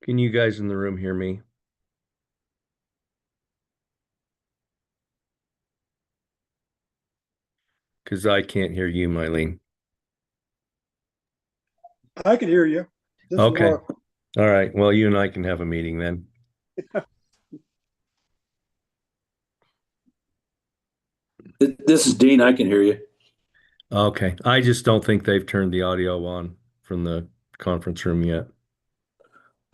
Can you guys in the room hear me? Because I can't hear you, Mylene. I can hear you. This is Okay. Laura. All right. Well, you and I can have a meeting then. This is Dean. I can hear you. Okay. I just don't think they've turned the audio on from the conference room yet.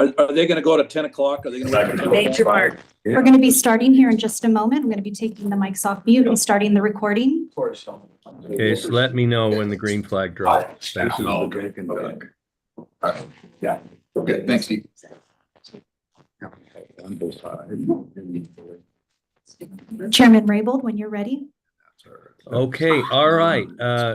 Are they going to go to 10 o'clock? Are they going to wait Major Mark. We're going to be starting here in just a moment. I'm going to be taking the mics off mute and starting the recording. Okay, so let me know when the green flag drops. Thank you. Okay. Yeah. Okay. Thanks, Steve. Chairman Raybould, when you're ready. Okay. All right.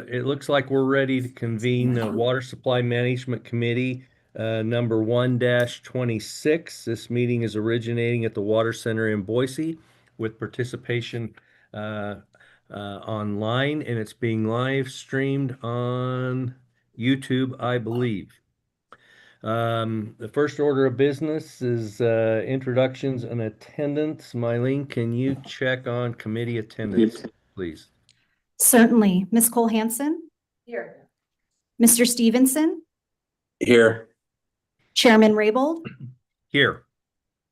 It looks like we're ready to convene the Water Supply Management Committee number 1-26. This meeting is originating at the Water Center in Boise with participation online, and it's being live streamed on YouTube, I believe. The first order of business is introductions and attendance. Mylene, can you check on committee attendance, please? Certainly. Ms. Cole-Hansen? Here. Mr. Stevenson? here? Chairman Raybould? Here.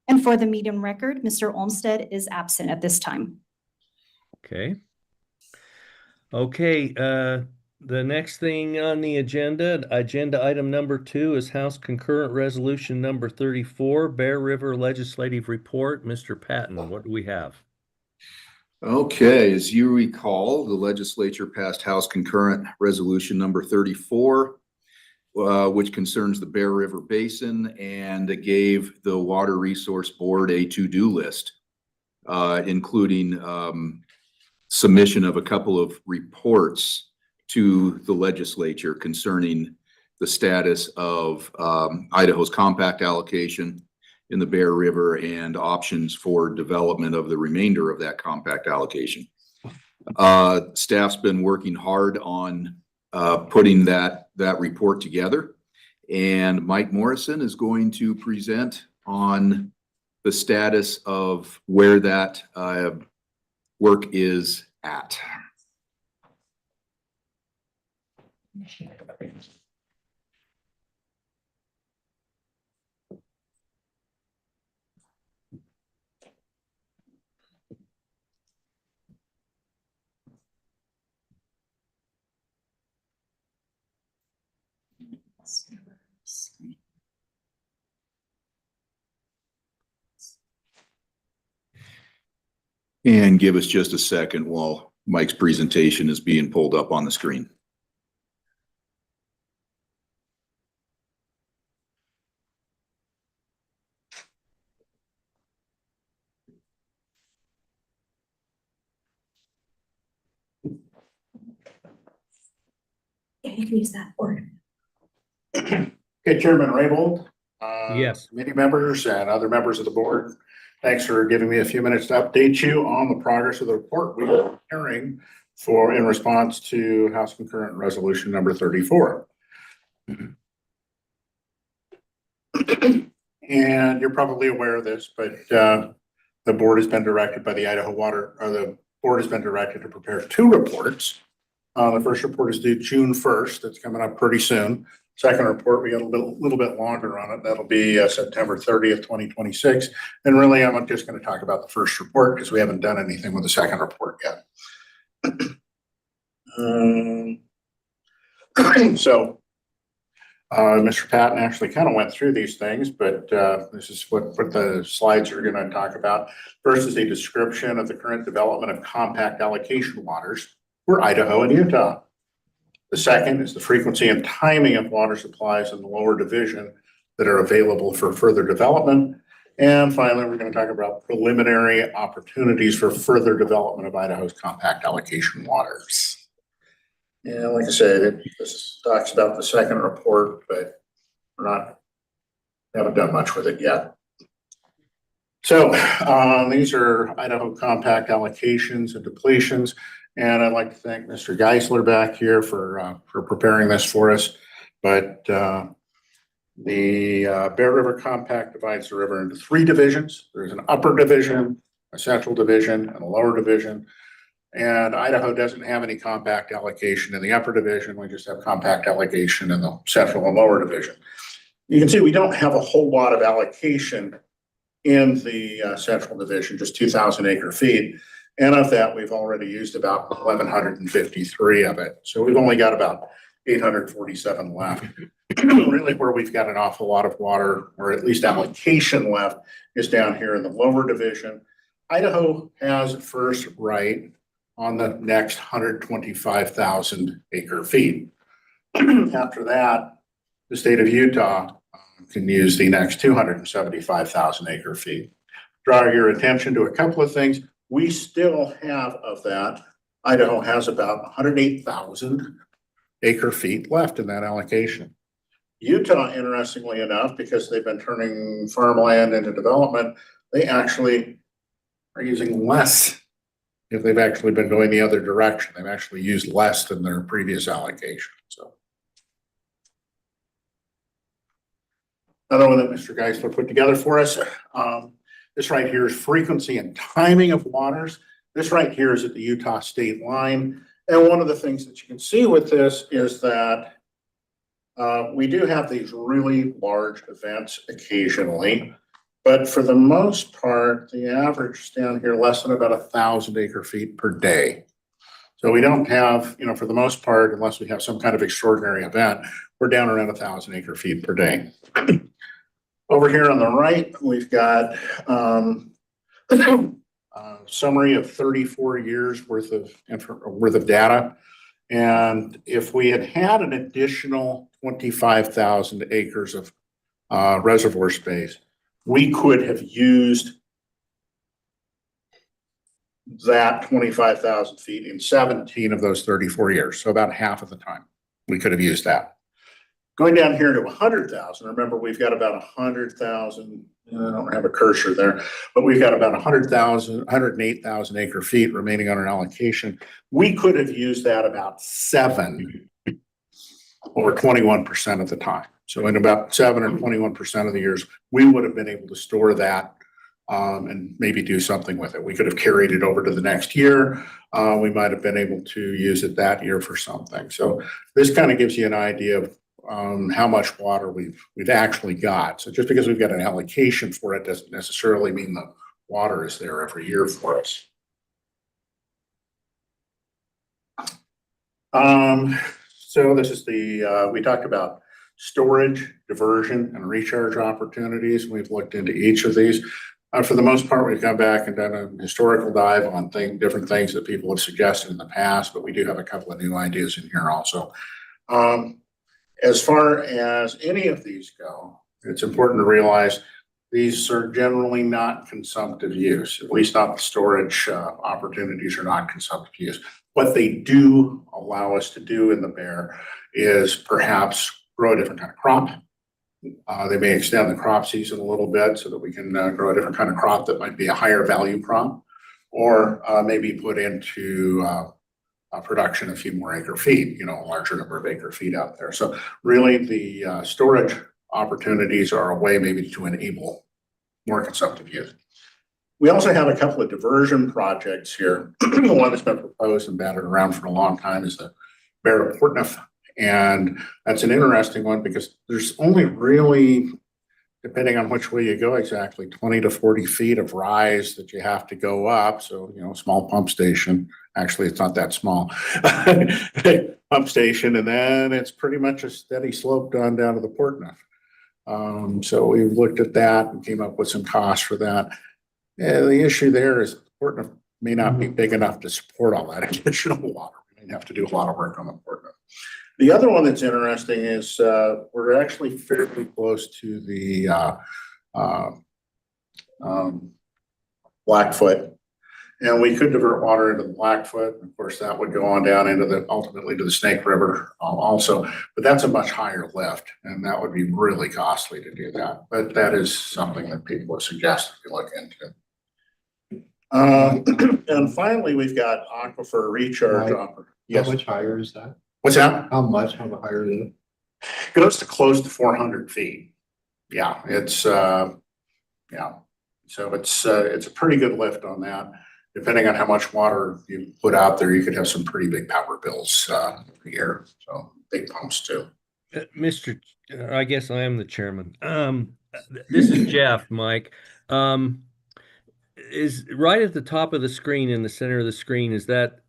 And for the meeting record, Mr. Olmstead is absent at this time. Okay. Okay, the next thing on the agenda item number 2 is House Concurrent Resolution number 34, Bear River Legislative Report. Mr. Patton, what do we have? Okay, as you recall, the legislature passed House Concurrent Resolution number 34, which concerns the Bear River Basin, and it gave the Water Resource Board a to-do list, including submission of a couple of reports to the legislature concerning the status of Idaho's compact allocation in the Bear River and options for development of the remainder of that compact allocation. Staff's been working hard on putting that report together, and Mike Morrison is going to present on the status of where that work is at. And give us just a second while Mike's presentation is being pulled up on the screen. Yeah, you can use that word. Okay, Chairman Raybould, Yes. committee members and other members of the board, thanks for giving me a few minutes to update you on the progress of the report we are preparing for in response to House Concurrent Resolution number 34. And you're probably aware of this, but the board has been directed by the Idaho Water, or the board has been directed to prepare 2 reports. The first report is due June 1st. That's coming up pretty soon. Second report, we got a little bit longer on it. That'll be September 30th, 2026. And really, I'm just going to talk about the first report because we haven't done anything with the second report yet. So Mr. Patton actually kind of went through these things, but this is what the slides are going to talk about. First is a description of the current development of compact allocation waters for Idaho and Utah. The second is the frequency and timing of water supplies in the lower division that are available for further development. And finally, we're going to talk about preliminary opportunities for further development of Idaho's compact allocation waters. And like I said, this talks about the second report, but haven't done much with it yet. So these are Idaho compact allocations and depletions. And I'd like to thank Mr. Geisler back here for preparing this for us. But The Bear River Compact divides the river into three divisions. There's an upper division, a central division, and a lower division. And Idaho doesn't have any compact allocation in the upper division. We just have compact allocation in the central and lower division. You can see we don't have a whole lot of allocation in the central division, just 2,000 acre feet. And of that, we've already used about 1,153 of it. So we've only got about 847 left. Really where we've got an awful lot of water, or at least allocation left, is down here in the lower division. Idaho has first right on the next 125,000 acre feet. After that, the state of Utah can use the next 275,000 acre feet. Draw your attention to a couple of things. We still have of that. Idaho has about 108,000 acre feet left in that allocation. Utah, interestingly enough, because they've been turning farmland into development, they actually are using less. If they've actually been going the other direction, they've actually used less than their previous allocation. So another one that Mr. Geisler put together for us. This right here is frequency and timing of waters. This right here is at the Utah state line. And one of the things that you can see with this is that we do have these really large events occasionally, but for the most part, the average is down here less than about 1,000 acre feet per day. So we don't have, for the most part, unless we have some kind of extraordinary event, we're down around 1,000 acre feet per day. Over here on the right, we've got a summary of 34 years worth of data. And if we had had an additional 25,000 acres of reservoir space, we could have used that 25,000 feet in 17 of those 34 years. So about half of the time we could have used that. Going down here to 100,000, remember we've got about 100,000, I don't have a cursor there, but we've got about 100,000, 108,000 acre feet remaining on our allocation. We could have used that about 7 or 21% of the time. So in about 7 or 21% of the years, we would have been able to store that and maybe do something with it. We could have carried it over to the next year. We might have been able to use it that year for something. So this kind of gives you an idea of how much water we've actually got. So just because we've got an allocation for it doesn't necessarily mean the water is there every year for us. So this is we talked about storage, diversion, and recharge opportunities. We've looked into each of these. For the most part, we've gone back and done a historical dive on different things that people have suggested in the past, but we do have a couple of new ideas in here also. As far as any of these go, it's important to realize these are generally not consumptive use, at least not the storage opportunities are not consumptive use. What they do allow us to do in the Bear is perhaps grow a different kind of crop. They may extend the crop season a little bit so that we can grow a different kind of crop that might be a higher value crop, or maybe put into production a few more acre feet, a larger number of acre feet out there. So really the storage opportunities are a way maybe to enable more consumptive use. We also have a couple of diversion projects here. One that's been proposed and batted around for a long time is the Bear of Portneuf. And that's an interesting one because there's only really, depending on which way you go exactly, 20 to 40 feet of rise that you have to go up. So, small pump station. Actually, it's not that small. Pump station. And then it's pretty much a steady slope down to the Portneuf. So we've looked at that and came up with some costs for that. And the issue there is Portneuf may not be big enough to support all that additional water. We may have to do a lot of work on the Portneuf. The other one that's interesting is we're actually fairly close to the Blackfoot, and we could divert water into the Blackfoot. Of course, that would go on down into ultimately to the Snake River also, but that's a much higher lift, and that would be really costly to do that. But that is something that people have suggested we look into. And finally, we've got aquifer recharge. How much higher is that? What's that? How higher is it? Goes to close to 400 feet. Yeah, it's yeah. So it's a pretty good lift on that. Depending on how much water you put out there, you could have some pretty big power bills every year. So big pumps too. I guess I am the chairman. This is Jeff, Mike. Is right at the top of the screen, in the center of the screen, is that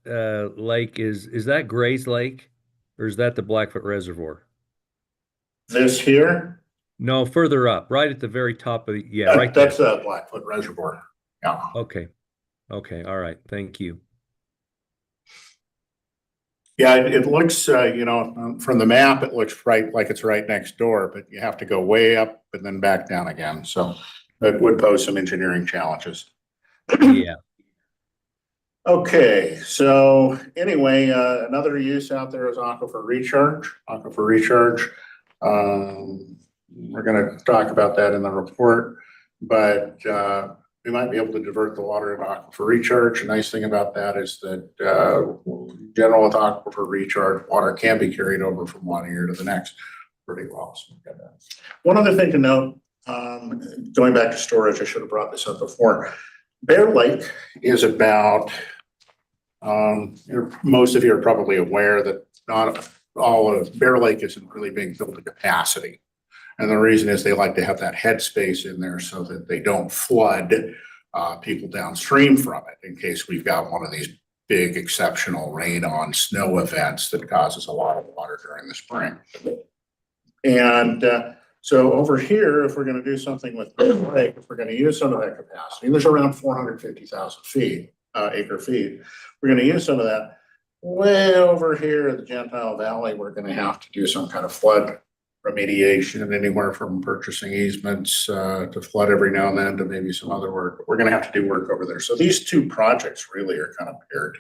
lake, is that Gray's Lake, or is that the Blackfoot Reservoir? This here, No, further up, right at the very top of the, yeah, right there. that's a Blackfoot Reservoir. Yeah. Okay. Okay. All right. Thank you. Yeah, it looks, from the map, it looks right like it's right next door, but you have to go way up and then back down again. So it would pose some engineering challenges. Yeah. Okay, so anyway, another use out there is aquifer recharge. Aquifer recharge. We're going to talk about that in the report, but we might be able to divert the water into aquifer recharge. The nice thing about that is that general with aquifer recharge, water can be carried over from one year to the next pretty well. So one other thing to note, going back to storage, I should have brought this up before. Bear Lake is about, most of you are probably aware that not all of Bear Lake isn't really being built to capacity. And the reason is they like to have that headspace in there so that they don't flood people downstream from it in case we've got one of these big exceptional rain on snow events that causes a lot of water during the spring. And so over here, if we're going to do something with Bear Lake, if we're going to use some of that capacity, there's around 450,000 feet, acre feet. We're going to use some of that. Way over here in the Gentile Valley, we're going to have to do some kind of flood remediation, anywhere from purchasing easements to flood every now and then to maybe some other work. We're going to have to do work over there. So these two projects really are kind of paired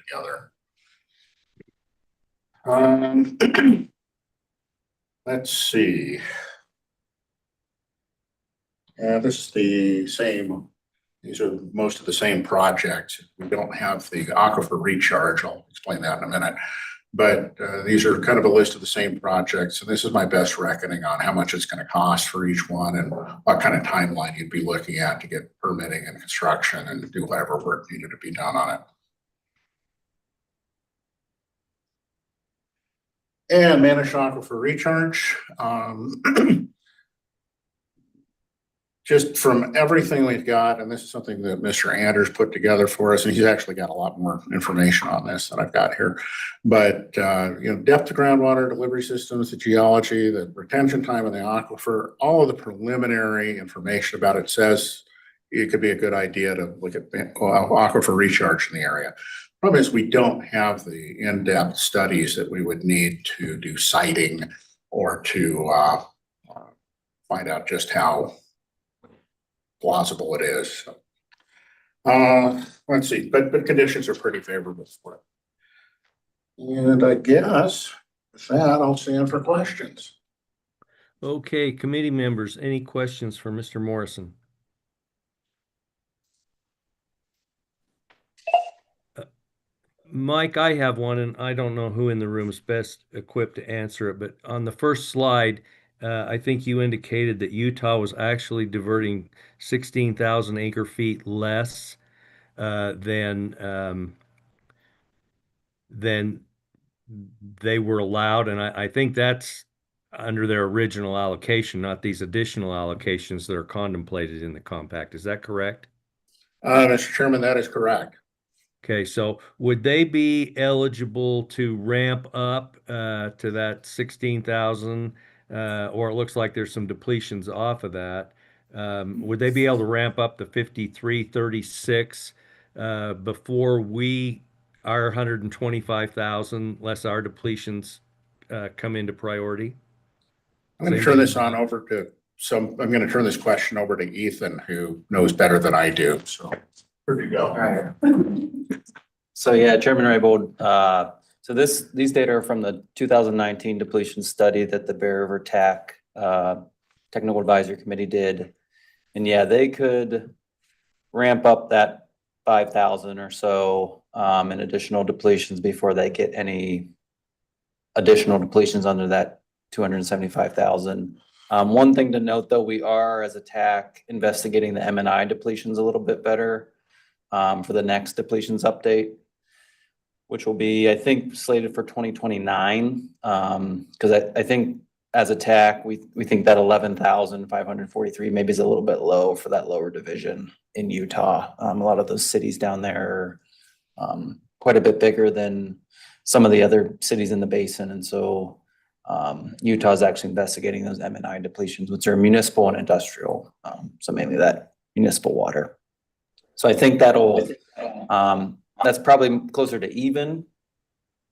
together. Let's see. This is the same. These are most of the same projects. We don't have the aquifer recharge. I'll explain that in a minute. But these are kind of a list of the same projects. And this is my best reckoning on how much it's going to cost for each one and what kind of timeline you'd be looking at to get permitting and construction and do whatever work needed to be done on it. And managed aquifer recharge. Just from everything we've got, and this is something that Mr. Anders put together for us, and he's actually got a lot more information on this than I've got here. But depth of groundwater delivery systems, the geology, the retention time of the aquifer, all of the preliminary information about it says it could be a good idea to look at aquifer recharge in the area. Problem is we don't have the in-depth studies that we would need to do siting or to find out just how plausible it is. Let's see, but conditions are pretty favorable for it. And I guess with that, I'll stand for questions. Okay, committee members, any questions for Mr. Morrison? Mike, I have one, and I don't know who in the room is best equipped to answer it, but on the first slide, I think you indicated that Utah was actually diverting 16,000 acre feet less than they were allowed, and I think that's under their original allocation, not these additional allocations that are contemplated in the compact. Is that correct? Mr. Chairman, that is correct. Okay, so would they be eligible to ramp up to that 16,000, or it looks like there's some depletions off of that? Would they be able to ramp up to 5336 before our 125,000 less our depletions come into priority? I'm going to turn this on over to I'm going to turn this question over to Ethan, who knows better than I do. So here you go. All right. So yeah, Chairman Raybould, so these data are from the 2019 depletion study that the Bear River TAC Technical Advisory Committee did. And yeah, they could ramp up that 5,000 or so in additional depletions before they get any additional depletions under that 275,000. One thing to note, though, we are, as a TAC, investigating the M&I depletions a little bit better for the next depletions update, which will be, I think, slated for 2029. Because I think as a TAC, we think that 11,543 maybe is a little bit low for that lower division in Utah. A lot of those cities down there are quite a bit bigger than some of the other cities in the basin. And so Utah is actually investigating those M&I depletions, which are municipal and industrial. So mainly that municipal water. So I think that'll, that's probably closer to even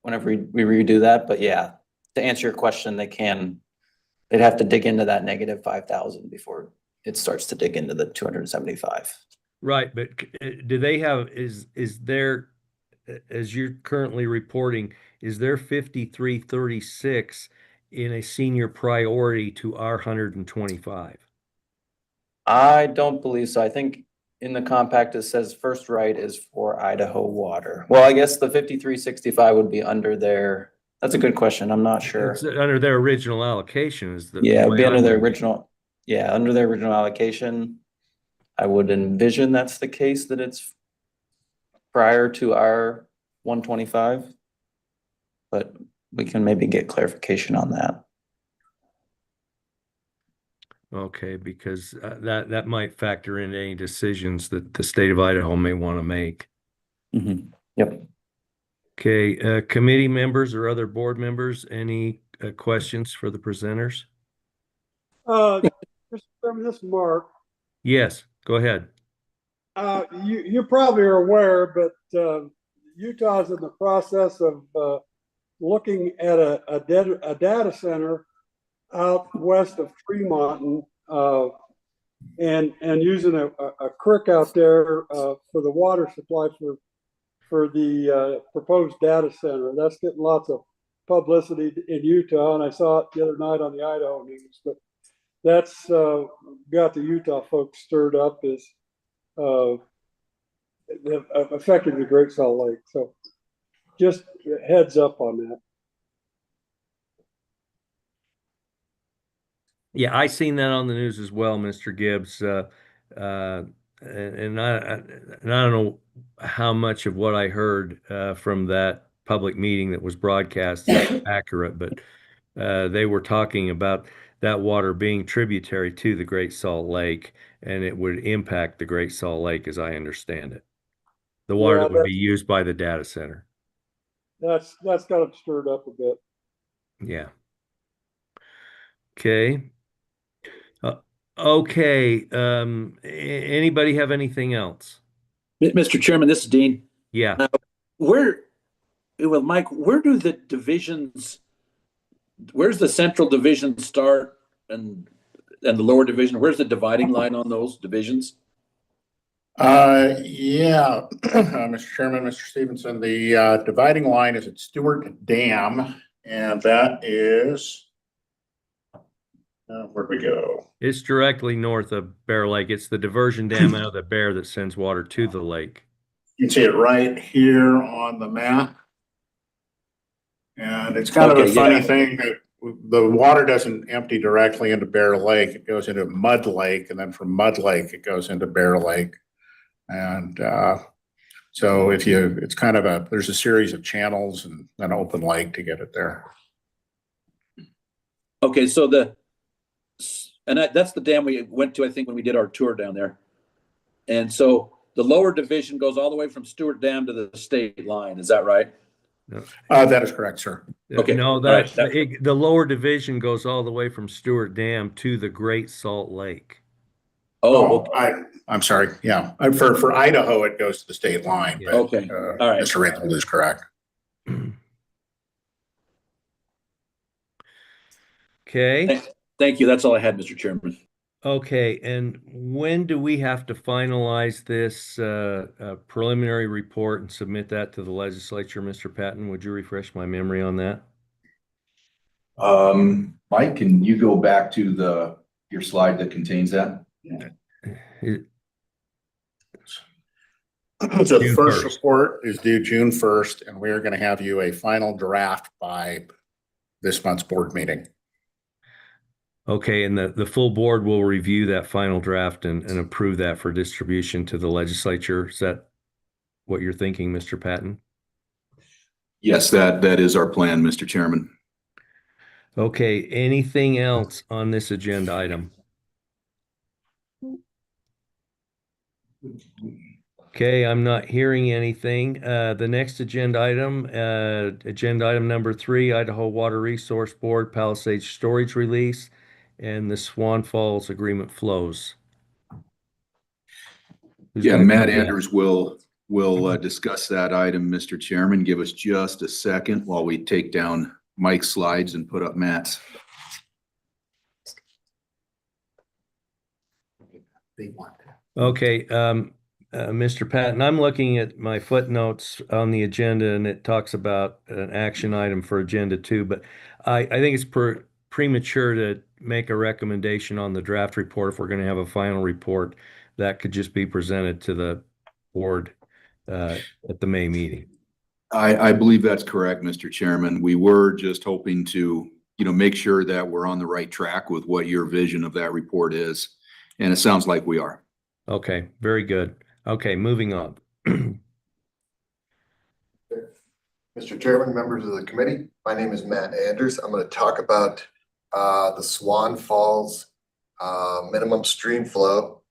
whenever we redo that. But yeah, to answer your question, they'd have to dig into that negative 5,000 before it starts to dig into the 275. Right, but do they have, is there, as you're currently reporting, is there 5336 in a senior priority to our 125? I don't believe so. I think in the compact, it says first right is for Idaho water. Well, I guess the 5365 would be under their, that's a good question. I'm not sure. It's under their original allocation is the Yeah, it would way be under I'm their reading it. original, yeah, under their original allocation. I would envision that's the case, that it's prior to our 125. But we can maybe get clarification on that. Okay, because that might factor in any decisions that the state of Idaho may want to make. Yep. Okay, committee members or other board members, any questions for the presenters? Mr. Chairman, this is Mark. Yes, go ahead. You probably are aware, but Utah's in the process of looking at a data center out west of Fremont and using a creek out there for the water supply for the proposed data center. That's getting lots of publicity in Utah, and I saw it the other night on the Idaho news. But that's got the Utah folks stirred up, is affecting the Great Salt Lake. So just heads up on that. Yeah, I seen that on the news as well, Mr. Gibbs. And I don't know how much of what I heard from that public meeting that was broadcast is accurate, but they were talking about that water being tributary to the Great Salt Lake, and it would impact the Great Salt Lake, as I understand it. The water that would be used by the data center. That's got them stirred up a bit. Yeah. Okay. Okay. Anybody have anything else? Mr. Chairman, this is Dean. Yeah. Well, Mike, where do the divisions, where's the central division start and the lower division? Where's the dividing line on those divisions? Yeah, Mr. Chairman, Mr. Stevenson, the dividing line is at Stewart Dam, and that is, where'd we go? It's directly north of Bear Lake. It's the diversion dam out of the Bear that sends water to the lake. You can see it right here on the map. And it's kind of a funny thing that the water doesn't empty directly into Bear Lake. It goes into Mud Lake, and then from Mud Lake, it goes into Bear Lake. And so it's kind of there's a series of channels and an open lake to get it there. Okay, so that's the dam we went to, I think, when we did our tour down there. And so the lower division goes all the way from Stewart Dam to the state line. Is that right? No. That is correct, sir. Okay. No, the lower division goes all the way from Stewart Dam to the Great Salt Lake. Oh, okay. I'm sorry. Yeah, for Idaho, it goes to the state line. Yeah. But, Okay. All right. Mr. Raybould is correct. Okay. Thank you. That's all I had, Mr. Chairman. Okay, and when do we have to finalize this preliminary report and submit that to the legislature, Mr. Patton? Would you refresh my memory on that? Mike, can you go back to your slide that contains that? So the June first 1st. report is due June 1st, and we are going to have you a final draft by this month's board meeting. Okay, and the full board will review that final draft and approve that for distribution to the legislature. Is that what you're thinking, Mr. Patton? Yes, that is our plan, Mr. Chairman. Okay, anything else on this agenda item? Okay, I'm not hearing anything. The next agenda item number 3, Idaho Water Resource Board Palisades Storage Release and the Swan Falls Agreement flows. Who's Yeah, gonna Matt cover that? Andrews will discuss that item, Mr. Chairman. Give us just a second while we take down Mike's slides and put up Matt's. They want that. Okay, Mr. Patton, I'm looking at my footnotes on the agenda and it talks about an action item for agenda 2, but I think it's premature to make a recommendation on the draft report if we're going to have a final report that could just be presented to the board at the May meeting. I believe that's correct, Mr. Chairman. We were just hoping to, make sure that we're on the right track with what your vision of that report is. And it sounds like we are. Okay, very good. Okay, moving on. Mr. Chairman, members of the committee, my name is Matt Andrews. I'm going to talk about the Swan Falls minimum stream flow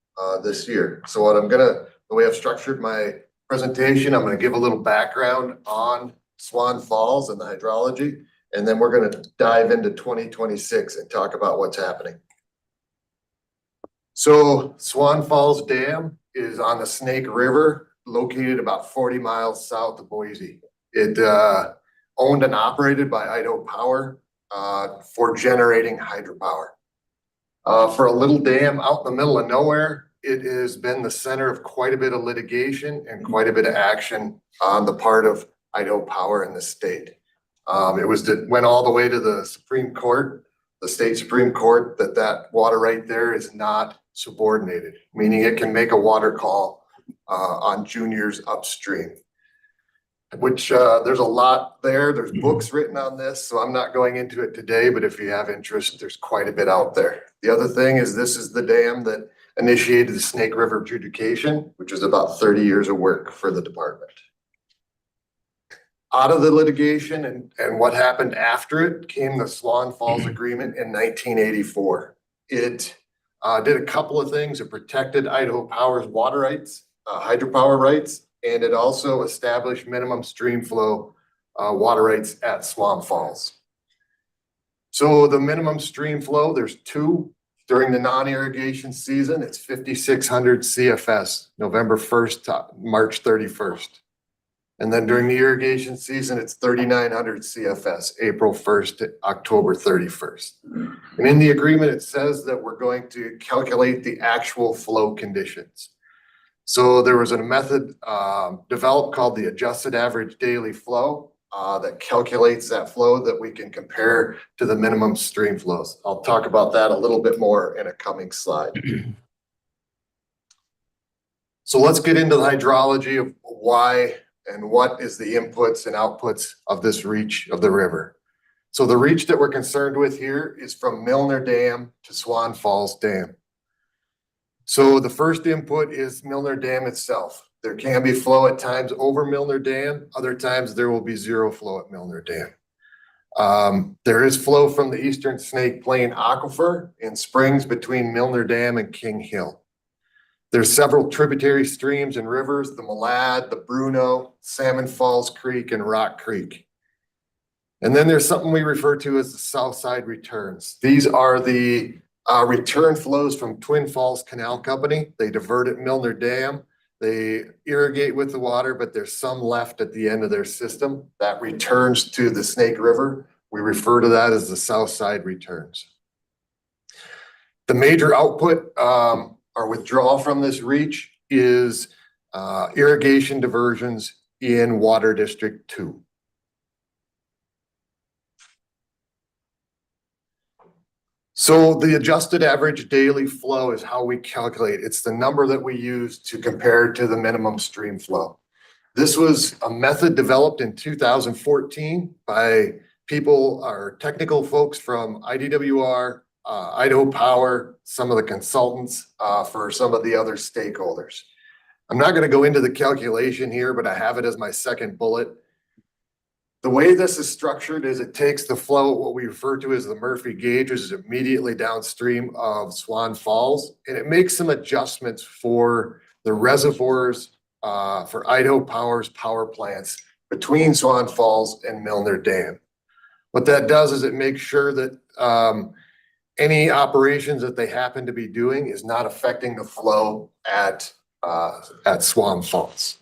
this year. So the way I've structured my presentation, I'm going to give a little background on Swan Falls and the hydrology, and then we're going to dive into 2026 and talk about what's happening. So Swan Falls Dam is on the Snake River, located about 40 miles south of Boise. It owned and operated by Idaho Power for generating hydropower. For a little dam out in the middle of nowhere, it has been the center of quite a bit of litigation and quite a bit of action on the part of Idaho Power in the state. It went all the way to the Supreme Court, the state Supreme Court, that water right there is not subordinated, meaning it can make a water call on juniors upstream, which there's a lot there. There's books written on this, so I'm not going into it today, but if you have interest, there's quite a bit out there. The other thing is this is the dam that initiated the Snake River adjudication, which is about 30 years of work for the department. Out of the litigation and what happened after it came the Swan Falls Agreement in 1984. It did a couple of things. It protected Idaho Power's water rights, hydropower rights, and it also established minimum stream flow water rights at Swan Falls. So the minimum stream flow, there's 2. During the non-irrigation season, it's 5,600 CFS, November 1st to March 31st. And then during the irrigation season, it's 3,900 CFS, April 1st to October 31st. And in the agreement, it says that we're going to calculate the actual flow conditions. So there was a method developed called the adjusted average daily flow that calculates that flow that we can compare to the minimum stream flows. I'll talk about that a little bit more in a coming slide. So let's get into the hydrology of why and what is the inputs and outputs of this reach of the river. So the reach that we're concerned with here is from Milner Dam to Swan Falls Dam. So the first input is Milner Dam itself. There can be flow at times over Milner Dam. Other times there will be zero flow at Milner Dam. There is flow from the Eastern Snake Plain Aquifer in springs between Milner Dam and King Hill. There's several tributary streams and rivers, the Malad, the Bruno, Salmon Falls Creek, and Rock Creek. And then there's something we refer to as the Southside returns. These are the return flows from Twin Falls Canal Company. They divert at Milner Dam. They irrigate with the water, but there's some left at the end of their system that returns to the Snake River. We refer to that as the Southside returns. The major output or withdrawal from this reach is irrigation diversions in Water District 2. So the adjusted average daily flow is how we calculate. It's the number that we use to compare to the minimum stream flow. This was a method developed in 2014 by people or technical folks from IDWR, Idaho Power, some of the consultants, for some of the other stakeholders. I'm not gonna go into the calculation here, but I have it as my second bullet. The way this is structured is it takes the flow, what we refer to as the Murphy gauge, which is immediately downstream of Swan Falls, and it makes some adjustments for the reservoirs for Idaho Power's power plants between Swan Falls and Milner Dam. What that does is it makes sure that any operations that they happen to be doing is not affecting the flow at Swan Falls.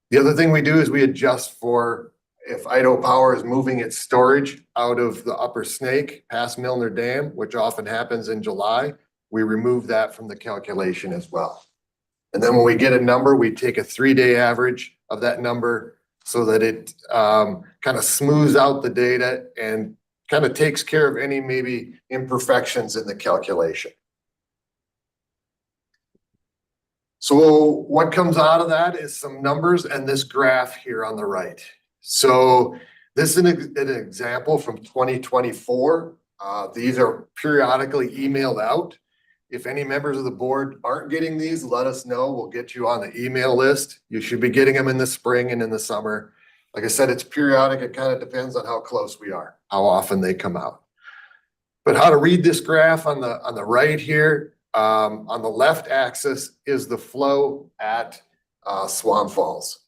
The other thing we do is we adjust for if Idaho Power is moving its storage out of the upper Snake past Milner Dam, which often happens in July, we remove that from the calculation as well. And then when we get a number, we take a 3-day average of that number so that it kind of smooths out the data and kind of takes care of any maybe imperfections in the calculation. So what comes out of that is some numbers and this graph here on the right. So this is an example from 2024. These are periodically emailed out. If any members of the board aren't getting these, let us know. We'll get you on the email list. You should be getting them in the spring and in the summer. Like I said, it's periodic. It kind of depends on how close we are, how often they come out. But how to read this graph on the right here, on the left axis is the flow at Swan Falls.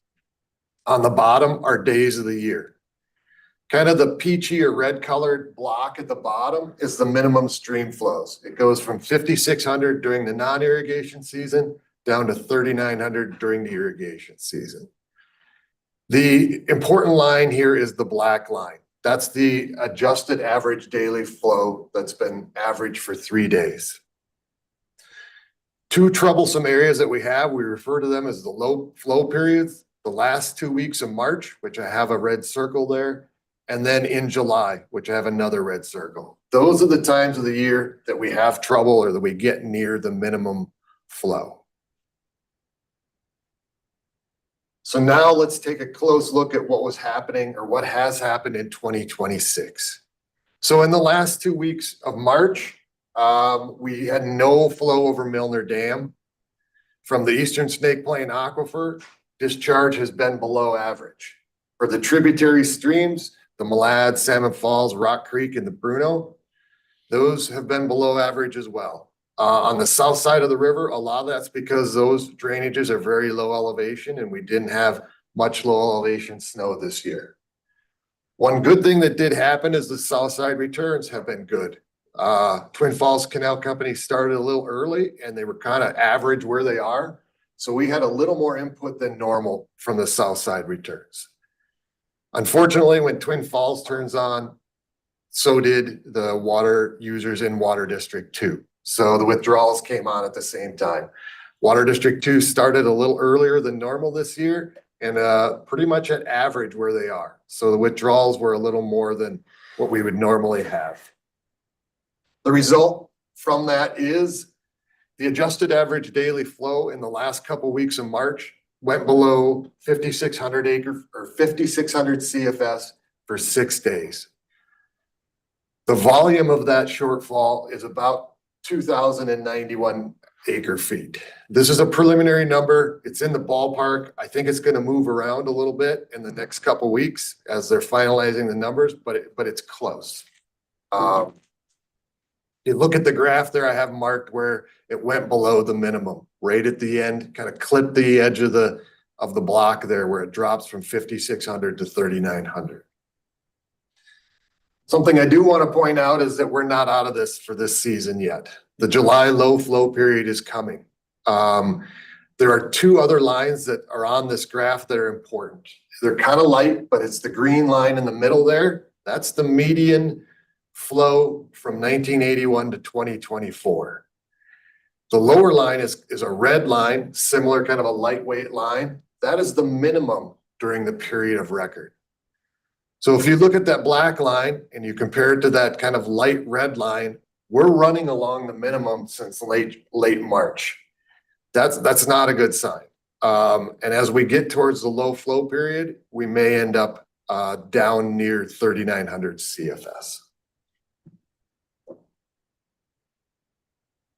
On the bottom are days of the year. Kind of the peachy or red colored block at the bottom is the minimum stream flows. It goes from 5,600 during the non-irrigation season down to 3,900 during the irrigation season. The important line here is the black line. That's the adjusted average daily flow that's been averaged for 3 days. Two troublesome areas that we have, we refer to them as the low flow periods. The last 2 weeks of March, which I have a red circle there, and then in July, which I have another red circle. Those are the times of the year that we have trouble or that we get near the minimum flow. So now let's take a close look at what was happening or what has happened in 2026. So in the last 2 weeks of March, we had no flow over Milner Dam. From the Eastern Snake Plain Aquifer, discharge has been below average. For the tributary streams, the Malad, Salmon Falls, Rock Creek, and the Bruno, those have been below average as well. On the south side of the river, a lot of that's because those drainages are very low elevation and we didn't have much low elevation snow this year. One good thing that did happen is the south side returns have been good. Twin Falls Canal Company started a little early and they were kind of average where they are. So we had a little more input than normal from the south side returns. Unfortunately, when Twin Falls turns on, so did the water users in Water District 2. So the withdrawals came on at the same time. Water District 2 started a little earlier than normal this year and pretty much at average where they are. So the withdrawals were a little more than what we would normally have. The result from that is the adjusted average daily flow in the last couple weeks of March went below 5,600 acre or 5,600 CFS for 6 days. The volume of that shortfall is about 2,091 acre feet. This is a preliminary number. It's in the ballpark. I think it's going to move around a little bit in the next couple weeks as they're finalizing the numbers, but it's close. You look at the graph there, I have marked where it went below the minimum, right at the end, kind of clipped the edge of the block there where it drops from 5,600 to 3,900. Something I do want to point out is that we're not out of this for this season yet. The July low flow period is coming. There are two other lines that are on this graph that are important. They're kind of light, but it's the green line in the middle there. That's the median flow from 1981 to 2024. The lower line is a red line, similar kind of a lightweight line. That is the minimum during the period of record. So if you look at that black line and you compare it to that kind of light red line, we're running along the minimum since late March. That's not a good sign. And as we get towards the low flow period, we may end up down near 3,900 CFS.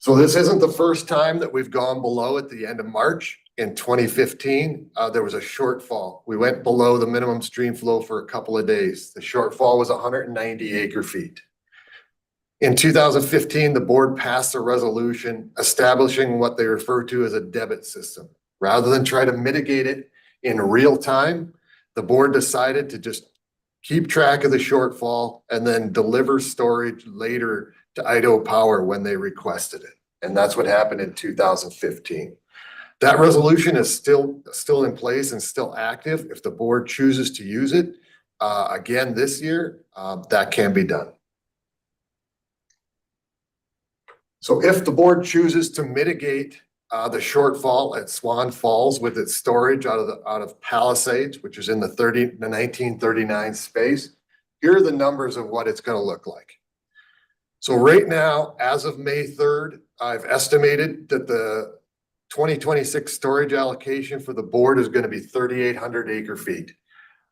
So this isn't the first time that we've gone below at the end of March. In 2015, there was a shortfall. We went below the minimum stream flow for a couple of days. The shortfall was 190 acre feet. In 2015, the board passed a resolution establishing what they refer to as a debit system. Rather than try to mitigate it in real time, the board decided to just keep track of the shortfall and then deliver storage later to Idaho Power when they requested it. And that's what happened in 2015. That resolution is still in place and still active. If the board chooses to use it again this year, that can be done. So if the board chooses to mitigate the shortfall at Swan Falls with its storage out of Palisades, which is in the 1939 space, here are the numbers of what it's going to look like. So right now, as of May 3rd, I've estimated that the 2026 storage allocation for the board is going to be 3,800 acre feet.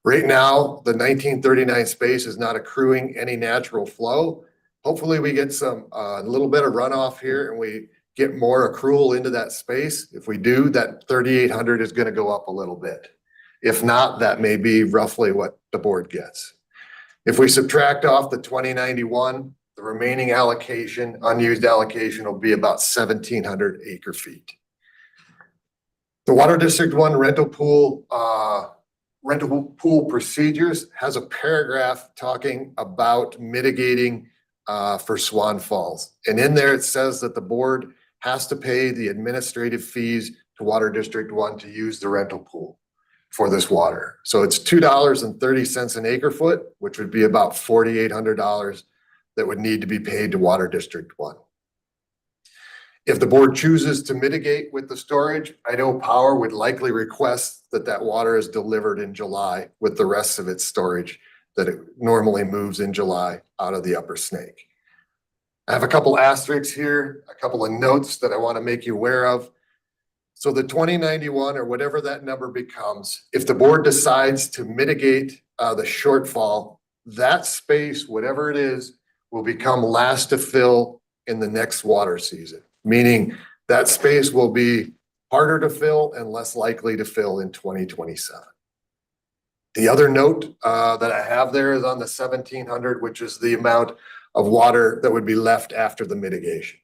Right now, the 1939 space is not accruing any natural flow. Hopefully we get some a little bit of runoff here and we get more accrual into that space. If we do, that 3,800 is going to go up a little bit. If not, that may be roughly what the board gets. If we subtract off the 2091, the remaining allocation, unused allocation, will be about 1,700 acre feet. The Water District 1 rental pool procedures has a paragraph talking about mitigating for Swan Falls. And in there, it says that the board has to pay the administrative fees to Water District 1 to use the rental pool for this water. So it's $2.30 an acre foot, which would be about $4,800 that would need to be paid to Water District 1. If the board chooses to mitigate with the storage, Idaho Power would likely request that that water is delivered in July with the rest of its storage that it normally moves in July out of the Upper Snake. I have a couple asterisks here, a couple of notes that I want to make you aware of. So the 2091 or whatever that number becomes, if the board decides to mitigate the shortfall, that space, whatever it is, will become last to fill in the next water season. Meaning that space will be harder to fill and less likely to fill in 2027. The other note that I have there is on the 1,700, which is the amount of water that would be left after the mitigation.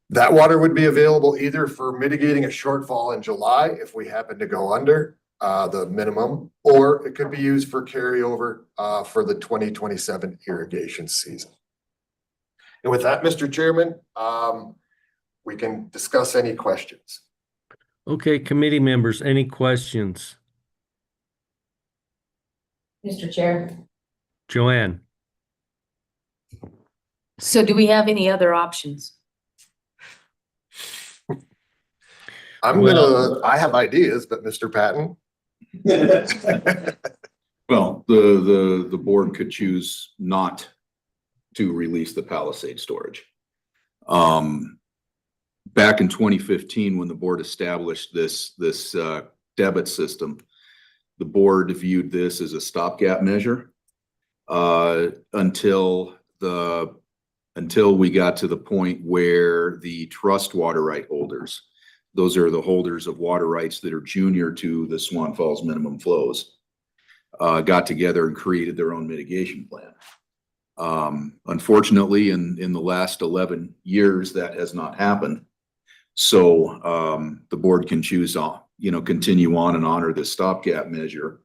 That water would be available either for mitigating a shortfall in July if we happen to go under the minimum, or it could be used for carryover for the 2027 irrigation season. And with that, Mr. Chairman, we can discuss any questions. Okay, committee members, any questions? Mr. Chair. Joanne? So do we have any other options? I have ideas, but Mr. Patton. Well, the board could choose not to release the Palisade storage. Back in 2015, when the board established this debit system, the board viewed this as a stopgap measure until we got to the point where the trust water right holders, those are the holders of water rights that are junior to the Swan Falls minimum flows, got together and created their own mitigation plan. Unfortunately, in the last 11 years, that has not happened. So the board can choose continue on and honor the stopgap measure,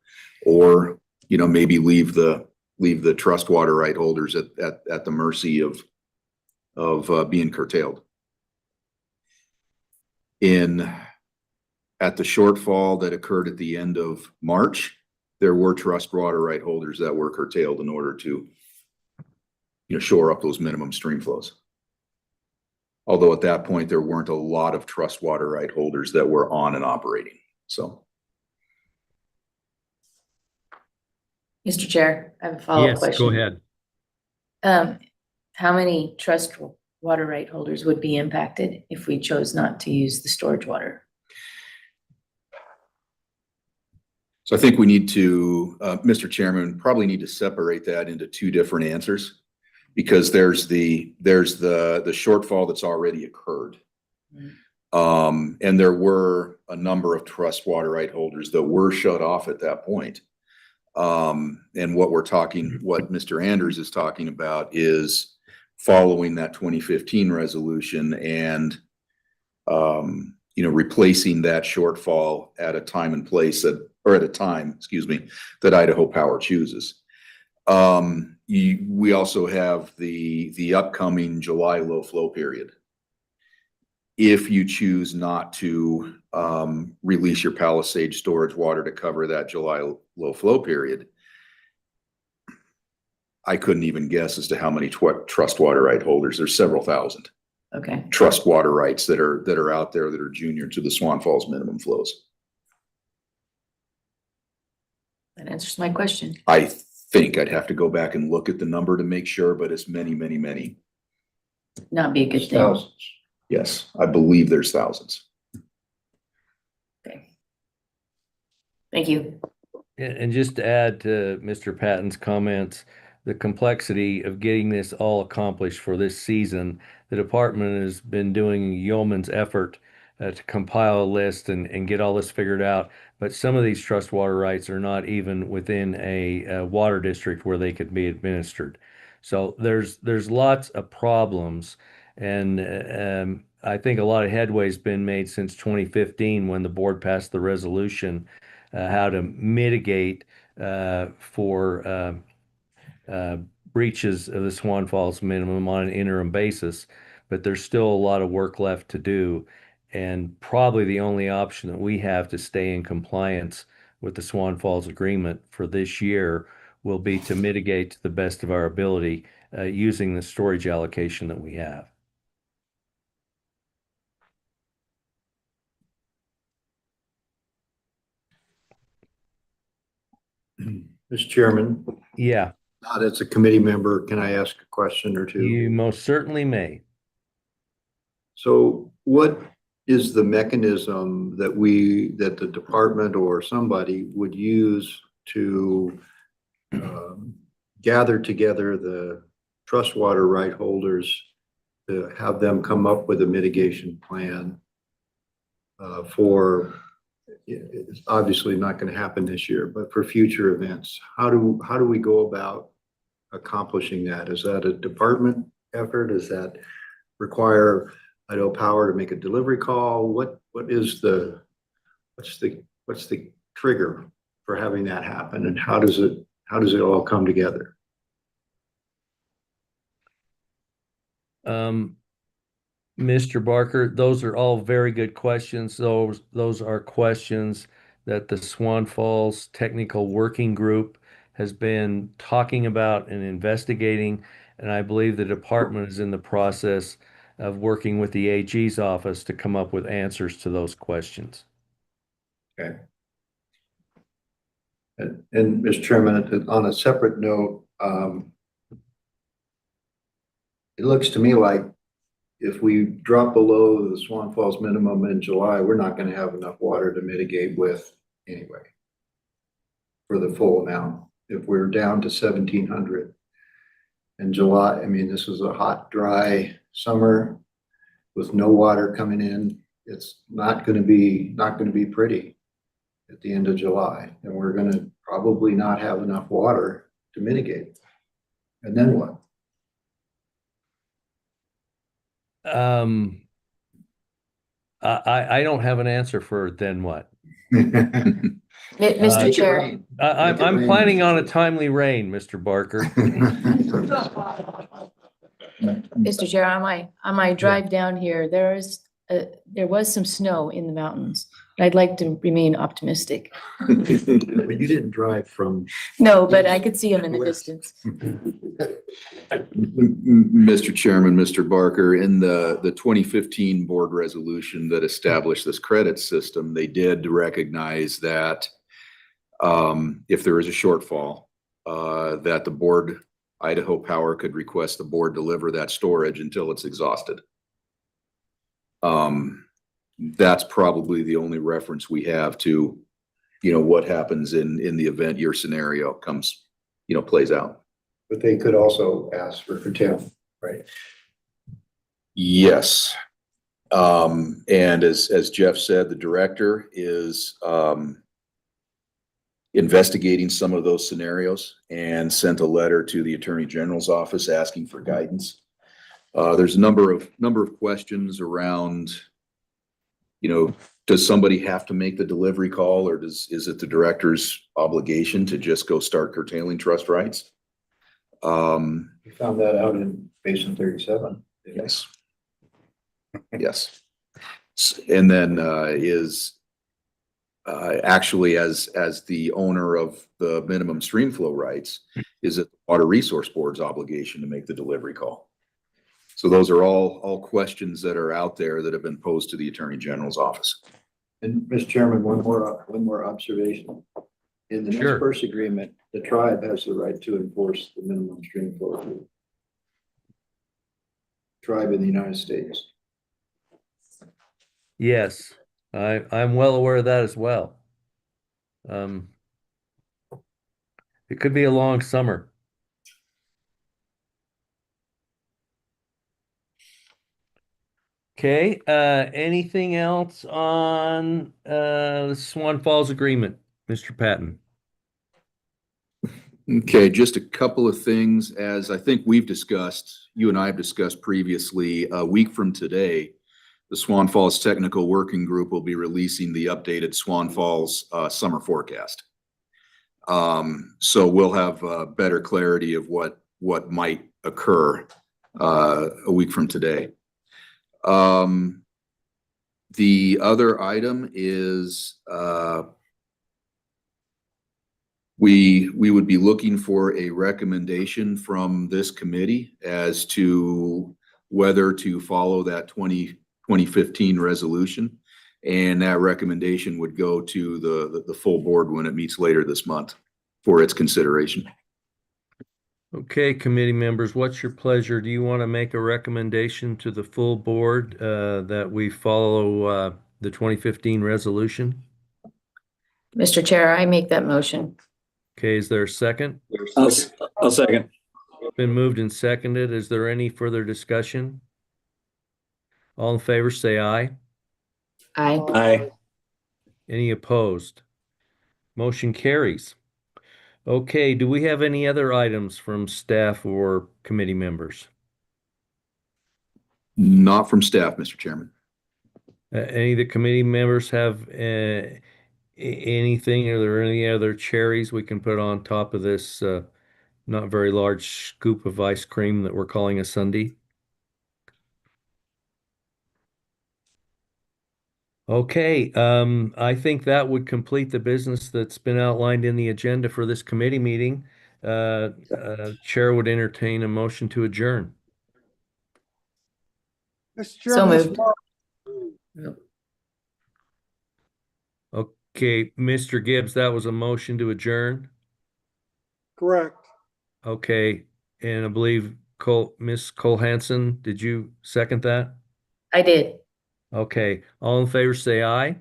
or maybe leave the trust water right holders at the mercy of being curtailed. At the shortfall that occurred at the end of March, there were trust water right holders that were curtailed in order to shore up those minimum stream flows. Although at that point, there weren't a lot of trust water right holders that were on and operating. So. Mr. Chair, I have a follow-up question. Yes, go ahead. How many trust water right holders would be impacted if we chose not to use the storage water? So I think we need to, Mr. Chairman, probably need to separate that into two different answers. because there's the shortfall that's already occurred. And there were a number of trust water right holders that were shut off at that point. And what Mr. Anders is talking about is following that 2015 resolution and, replacing that shortfall at a time and place that Idaho Power chooses. We also have the upcoming July low flow period. If you choose not to release your Palisade storage water to cover that July low flow period, I couldn't even guess as to how many trust water right holders. There's several thousand Okay. trust water rights that are out there that are junior to the Swan Falls minimum flows. That answers my question. I think I'd have to go back and look at the number to make sure, but it's many, many, many. Not be a good thing. Thousands. Yes, I believe there's thousands. Okay. Thank you. And just to add to Mr. Patton's comments, the complexity of getting this all accomplished for this season, the department has been doing yeoman's effort to compile a list and get all this figured out. But some of these trust water rights are not even within a water district where they could be administered. So there's lots of problems. And I think a lot of headway's been made since 2015 when the board passed the resolution how to mitigate for breaches of the Swan Falls minimum on an interim basis. But there's still a lot of work left to do. And probably the only option that we have to stay in compliance with the Swan Falls agreement for this year will be to mitigate to the best of our ability using the storage allocation that we have. Mr. Chairman, Yeah, as a committee member, can I ask a question or two? you most certainly may. So what is the mechanism that the department or somebody would use to gather together the trust water right holders to have them come up with a mitigation plan for, it's obviously not going to happen this year, but for future events? How do we go about accomplishing that? Is that a department effort? Does that require Idaho Power to make a delivery call? What's the trigger for having that happen, and how does it all come together? Mr. Barker, those are all very good questions. Those are questions that the Swan Falls Technical Working Group has been talking about and investigating, and I believe the department is in the process of working with the AG's office to come up with answers to those questions. Okay. And Mr. Chairman, on a separate note, it looks to me like if we drop below the Swan Falls minimum in July, we're not going to have enough water to mitigate with anyway for the full amount. If we're down to 1,700 in July, I mean, this is a hot, dry summer with no water coming in. It's not going to be pretty at the end of July, and we're going to probably not have enough water to mitigate. And then what? I don't have an answer for then what. Mr. Chair, I'm planning on a timely rain, Mr. Barker. Mr. Chair, on my drive down here, there was some snow in the mountains. I'd like to remain optimistic. But you didn't drive from. No, but I could see them in the distance. Mr. Chairman, Mr. Barker, in the 2015 board resolution that established this credit system, they did recognize that if there is a shortfall, that the board, Idaho Power, could request the board deliver that storage until it's exhausted. That's probably the only reference we have to, what happens in the event your scenario plays out. But they could also ask for curtailment, right? Yes. And as Jeff said, the director is investigating some of those scenarios and sent a letter to the Attorney General's office asking for guidance. There's a number of questions around, does somebody have to make the delivery call, or is it the director's obligation to just go start curtailing trust rights? We found that out in Basin 37. Yes. Yes. And then actually as the owner of the minimum stream flow rights, is it the Water Resource Board's obligation to make the delivery call? So those are all questions that are out there that have been posed to the Attorney General's office. And Mr. Chairman, one more observation. In the Sure. disperse agreement, the tribe has the right to enforce the minimum stream flow. Tribe in the United States. Yes, I'm well aware of that as well. It could be a long summer. Okay, anything else on the Swan Falls agreement, Mr. Patton? Okay, just a couple of things. As I think we've discussed, you and I have discussed previously, a week from today, the Swan Falls Technical Working Group will be releasing the updated Swan Falls summer forecast. So we'll have better clarity of what might occur a week from today. The other item is we would be looking for a recommendation from this committee as to whether to follow that 2015 resolution. And that recommendation would go to the full board when it meets later this month for its consideration. Okay, committee members, what's your pleasure? Do you want to make a recommendation to the full board that we follow the 2015 resolution? Mr. Chair, I make that motion. Okay, is there a second? I'll second. Been moved and seconded. Is there any further discussion? All in favor, say aye. Aye. Aye. Any opposed? Motion carries. Okay, do we have any other items from staff or committee members? Not from staff, Mr. Chairman. Any of the committee members have anything? Are there any other cherries we can put on top of this not very large scoop of ice cream that we're calling a sundae? Okay, I think that would complete the business that's been outlined in the agenda for this committee meeting. Chair would entertain a motion to adjourn. Mr. So Chairman, this is moved. Mark. Okay, Mr. Gibbs, that was a motion to adjourn. Correct. Okay, and I believe Miss Cole-Hansen, did you second that? I did. Okay, all in favor say aye.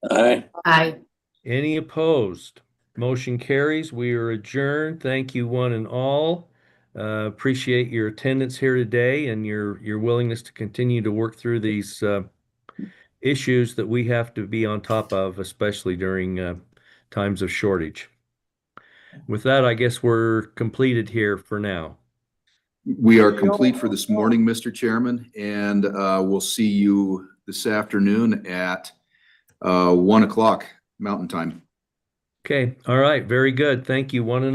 Aye. Aye. Any opposed? Motion carries. We are adjourned. Thank you one and all. Appreciate your attendance here today and your willingness to continue to work through these issues that we have to be on top of, especially during times of shortage. With that, I guess we're completed here for now. We are complete for this morning, Mr. Chairman, and we'll see you this afternoon at 1 o'clock Mountain Time. Okay, all right, very good. Thank you one and all.